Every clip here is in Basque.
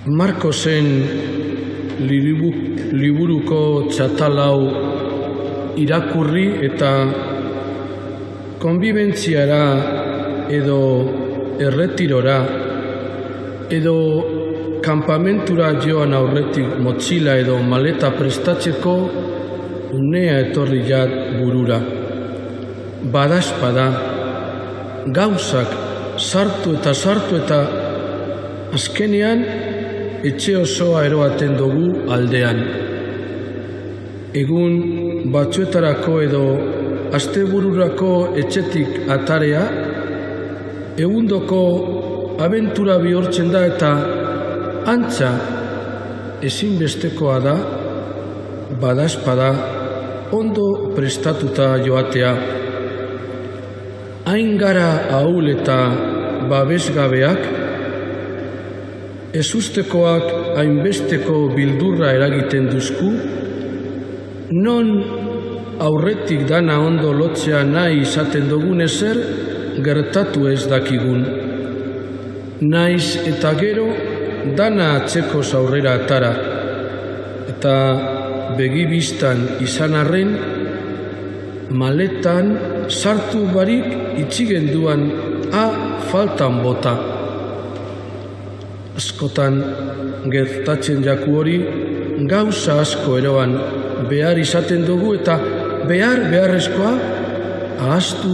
Markosen liburuko txatalau irakurri eta konbibentziara edo erretirora edo kanpamentura joan aurretik motxila edo maleta prestatzeko unea etorri jat burura. Badaspada, gauzak sartu eta azkenean etxe osoa eroaten dugu aldean. Egun batzuetarako edo astebururako etxetik atarea, egundoko abentura bihurtzen da eta antza ezinbestekoa da, badaspada ondo prestatuta joatea. Hain gara ahul eta babesgabeak, ezustekoak hainbesteko bildurra eragiten duzku, non aurretik dana ondo lotzea nahi izaten dugun ezer gertatu ez dakigun. Naiz eta gero dana atzekoz aurrera atara, eta begibistan izan arren, maletan sartu barik itxigenduan faltan bota. Askotan gertatzen jaku hori gauza asko eroan behar izaten dugu eta beharrezkoa ahaztu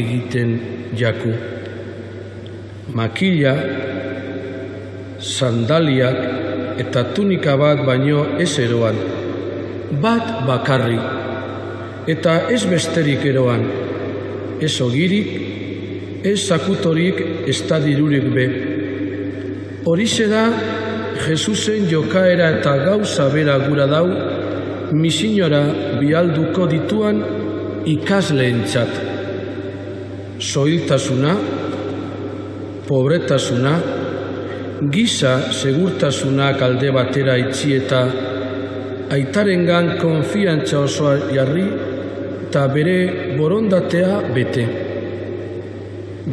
egiten jaku. Makila, sandaliak eta tunika bat baino ez eroan, bat bakarri, eta ez besterik eroan, ez ogirik, ez zakutorik, ez da dirurik be. Horixe da, Jesusen jokaera eta gauza bera gura dau, misinora bialduko dituan ikasleentzat. Soiltasuna, pobretasuna, giza segurtasunak alde batera itxi eta aitarengan konfiantza osoa jarri eta bere borondatea bete.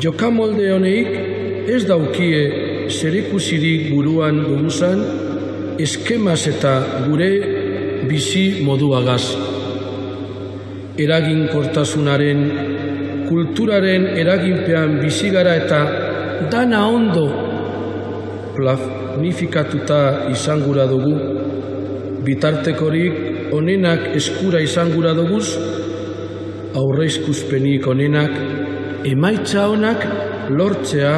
Jokamolde honeik ez daukie zerikusirik buruan duguzan eskemaz eta gure bizi moduagaz. Eraginkortasunaren, kulturaren eraginpean bizi gara eta dana ondo planifikatuta izan gura dugu. Bitartekorik onenak eskura izan gura duguz, aurreizkuspenik onenak, emaitza onak lortzea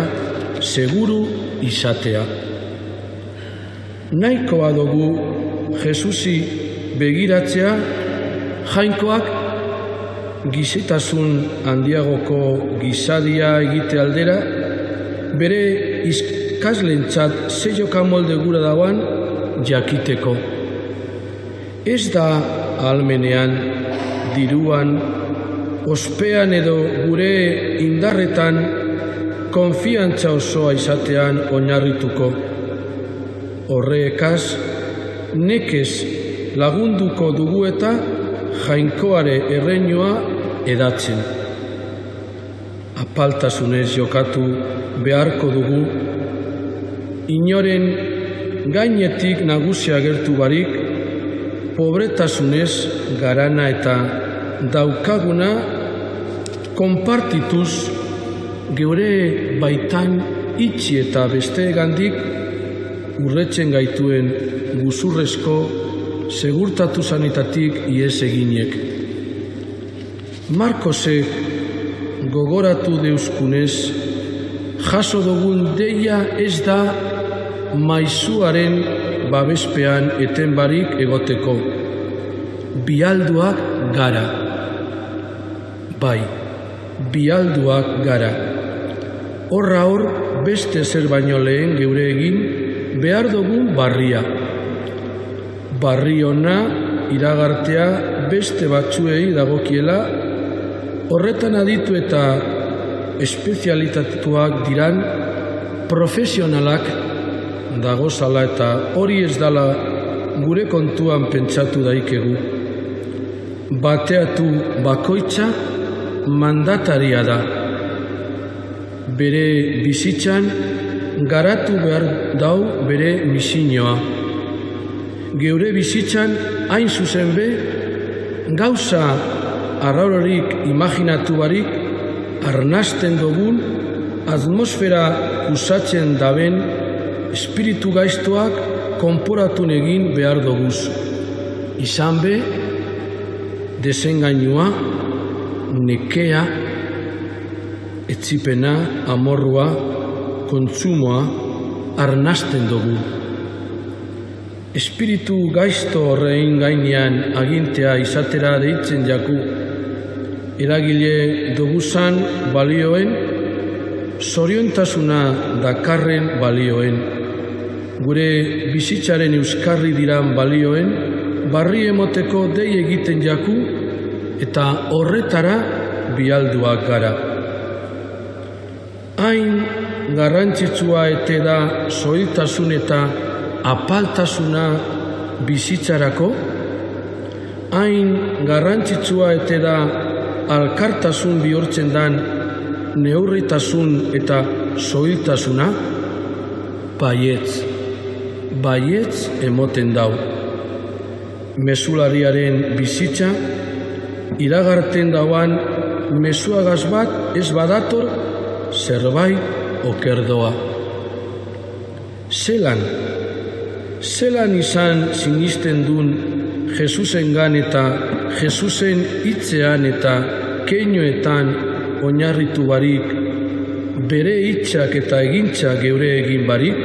seguru izatea. Nahikoa dugu Jesusi begiratzea, jainkoak gizitasun handiagoko gizadia egite aldera, bere ikaslentzat ze jokamolde gura dauan jakiteko. Ez da ahalmenean, diruan, ospean edo gure indarretan konfiantza osoa izatean oinarrituko. Horrekaz, nekez lagunduko dugu eta jainkoare erreinua edatzen. Apaltasunez jokatu beharko dugu, inoren gainetik nagusia gertu barik, pobretasunez garana eta daukaguna konpartituz geure baitan itxi eta besteegandik urretzen gaituen guzurrezko segurtatu sanitatik ies eginek. Markosek gogoratu deuskunez, jaso dugun deia ez da maizuaren babespean eten barik egoteko. Bialduak gara. Bai, bialduak gara. Horra hor, beste zer baino lehen geure egin, behar dugu barria. Barri ona iragartea beste batzuei dagokiela, horretan aditu eta espezialitatuak diran profesionalak dagozala eta hori ez dala gure kontuan pentsatu daikegu. Bateatu bakoitza mandataria da. Bere bizitzan garatu behar dau bere misioa. Geure bizitzan hain zuzen be, gauza arraurorik imaginatu barik, arnasten dugun, atmosfera usatzen daben, espiritu gaiztoak konporatun egin behar doguz. Izan be, desengainua, nekea, etzipena, amorrua, kontsumoa, arnasten dugu. Espiritu gaizto horrein gainean agintea izatera deitzen jaku, eragile doguzan balioen, zoriontasuna dakarren balioen, gure bizitzaren euskarri diran balioen, barri emoteko dei egiten jaku eta horretara bialduak gara. Hain garrantzitsua ete da zoiltasun eta apaltasuna bizitzarako, hain garrantzitsua ete da alkartasun bihurtzen dan neurritasun eta zoiltasuna, baietz emoten dau. Mesulariaren bizitza, iragarten dauan mesuagaz bat ez badator zerbait okerdoa. Zelan izan sinisten dun Jesusengan eta Jesusen hitzean eta keinoetan oinarritu barik, bere hitzak eta egintza geure egin barik,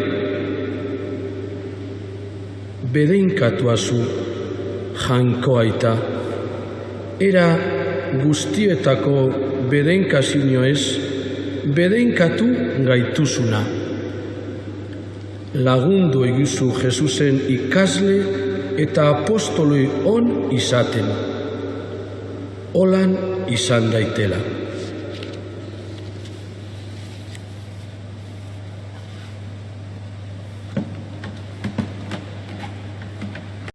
bedeinkatuazu jainko aita, era guztietako bedeinkazio ez, bedeinkatu gaituzuna. Lagundu egizu Jesusen ikasle eta apostoloi on izaten. Holan izan daitela.